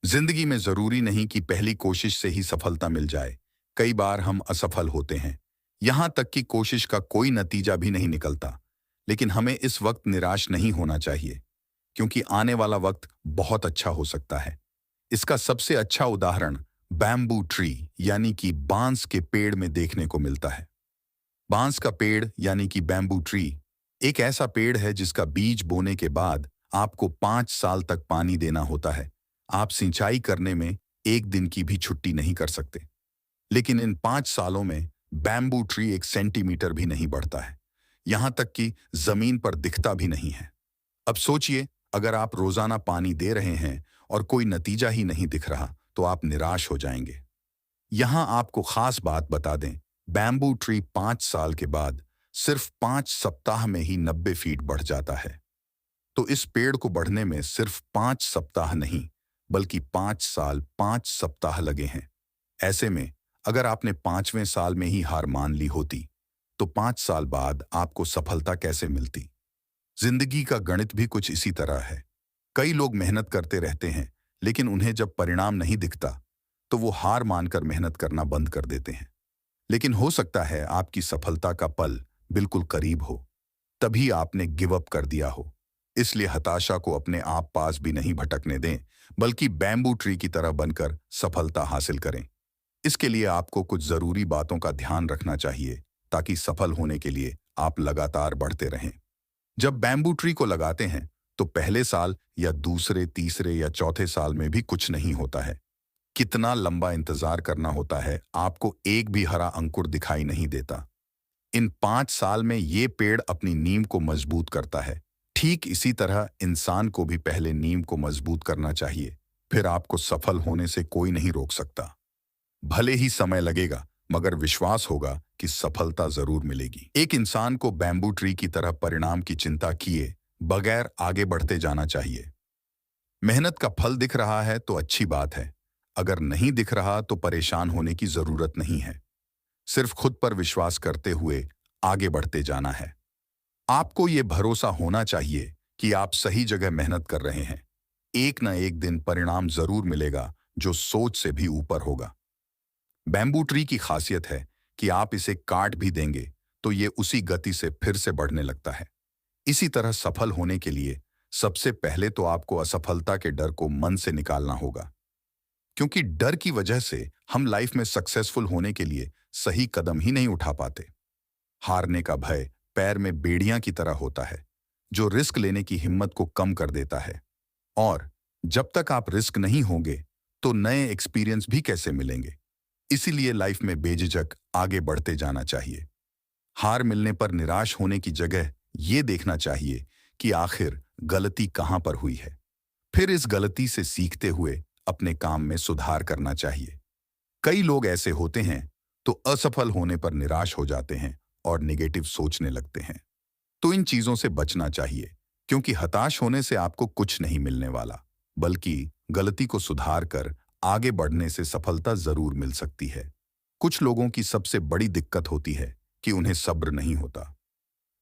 जिंदगी में जरूरी नहीं कि पहली कोशिश से ही सफलता मिल जाए। कई बार हम असफल होते हैं, यहां तक कि कोशिश का कोई नतीजा भी नहीं निकलता। लेकिन हमें इस वक्त निराश नहीं होना चाहिए, क्योंकि आने वाला वक्त बहुत अच्छा हो सकता है। इसका सबसे अच्छा उदाहरण बैम्बू ट्री यानी कि बांस के पेड़ में देखने को मिलता है। बांस का पेड़ यानी कि बैम्बू ट्री एक ऐसा पेड़ है जिसका बीज बोने के बाद आपको 5 साल तक पानी देना होता है। आप सिंचाई करने में एक दिन की भी छुट्टी नहीं कर सकते। लेकिन इन 5 सालों में बैम्बू ट्री 1 सेंटीमीटर भी नहीं बढ़ता है, यहां तक कि जमीन पर दिखता भी नहीं है। अब सोचिए, अगर आप रोजाना पानी दे रहे हैं और कोई नतीजा ही नहीं दिख रहा, तो आप निराश हो जाएंगे। यहां आपको खास बात बता दें, बैम्बू ट्री 5 साल के बाद सिर्फ 5 सप्ताह में ही 90 फीट बढ़ जाता है। तो इस पेड़ को बढ़ने में सिर्फ 5 सप्ताह नहीं, बल्कि 5 साल 5 सप्ताह लगे हैं। ऐसे में अगर आपने 5वें साल में ही हार मान ली होती, तो 5 साल बाद आपको सफलता कैसे मिलती? जिंदगी का गणित भी कुछ इसी तरह है। कई लोग मेहनत करते रहते हैं, लेकिन उन्हें जब परिणाम नहीं दिखता, तो वो हार मानकर मेहनत करना बंद कर देते हैं। लेकिन हो सकता है आपकी सफलता का पल बिल्कुल करीब हो, तभी आपने गिव अप कर दिया हो। इसलिए हताशा को अपने आप पास भी नहीं भटकने दें, बल्कि बैम्बू ट्री की तरह बनकर सफलता हासिल करें। इसके लिए आपको कुछ जरूरी बातों का ध्यान रखना चाहिए, ताकि सफल होने के लिए आप लगातार बढ़ते रहें। जब बैम्बू ट्री को लगाते हैं, तो पहले साल या दूसरे, तीसरे या चौथे साल में भी कुछ नहीं होता है। कितना लंबा इंतजार करना होता है, आपको एक भी हरा अंकुर दिखाई नहीं देता। इन 5 साल में ये पेड़ अपनी नींव को मजबूत करता है। ठीक इसी तरह इंसान को भी पहले नींव को मजबूत करना चाहिए, फिर आपको सफल होने से कोई नहीं रोक सकता। भले ही समय लगेगा, मगर विश्वास होगा कि सफलता जरूर मिलेगी। एक इंसान को बैम्बू ट्री की तरह परिणाम की चिंता किए बगैर आगे बढ़ते जाना चाहिए। मेहनत का फल दिख रहा है तो अच्छी बात है, अगर नहीं दिख रहा तो परेशान होने की जरूरत नहीं है। सिर्फ खुद पर विश्वास करते हुए आगे बढ़ते जाना है। आपको ये भरोसा होना चाहिए कि आप सही जगह मेहनत कर रहे हैं। एक न एक दिन परिणाम जरूर मिलेगा, जो सोच से भी ऊपर होगा। बैम्बू ट्री की खासियत है कि आप इसे काट भी देंगे तो ये उसी गति से फिर से बढ़ने लगता है। इसी तरह सफल होने के लिए सबसे पहले तो आपको असफलता के डर को मन से निकालना होगा, क्योंकि डर की वजह से हम लाइफ में सक्सेसफुल होने के लिए सही कदम ही नहीं उठा पाते। हारने का भय पैर में बेड़ियां की तरह होता है, जो रिस्क लेने की हिम्मत को कम कर देता है। और जब तक आप रिस्क नहीं होंगे, तो नए एक्सपीरियंस भी कैसे मिलेंगे? इसीलिए लाइफ में बेझिझक आगे बढ़ते जाना चाहिए। हार मिलने पर निराश होने की जगह ये देखना चाहिए कि आखिर गलती कहां पर हुई है। फिर इस गलती से सीखते हुए अपने काम में सुधार करना चाहिए। कई लोग ऐसे होते हैं तो असफल होने पर निराश हो जाते हैं और निगेटिव सोचने लगते हैं। तो इन चीजों से बचना चाहिए, क्योंकि हताश होने से आपको कुछ नहीं मिलने वाला, बल्कि गलती को सुधार कर आगे बढ़ने से सफलता जरूर मिल सकती है। कुछ लोगों की सबसे बड़ी दिक्कत होती है कि उन्हें सब्र नहीं होता।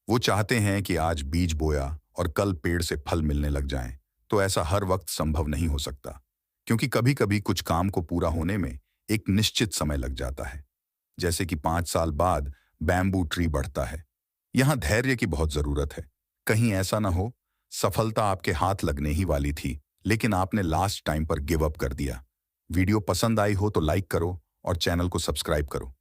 वो चाहते हैं कि आज बीज बोया और कल पेड़ से फल मिलने लग जाएं, तो ऐसा हर वक्त संभव नहीं हो सकता, क्योंकि कभी कभी कुछ काम को पूरा होने में एक निश्चित समय लग जाता है। जैसे कि 5 साल बाद बैम्बू ट्री बढ़ता है, यहां धैर्य की बहुत जरूरत है। कहीं ऐसा ना हो सफलता आपके हाथ लगने ही वाली थी, लेकिन आपने लास्ट टाइम पर गिव अप कर दिया। वीडियो पसंद आई हो तो लाइक करो और चैनल को सब्सक्राइब करो।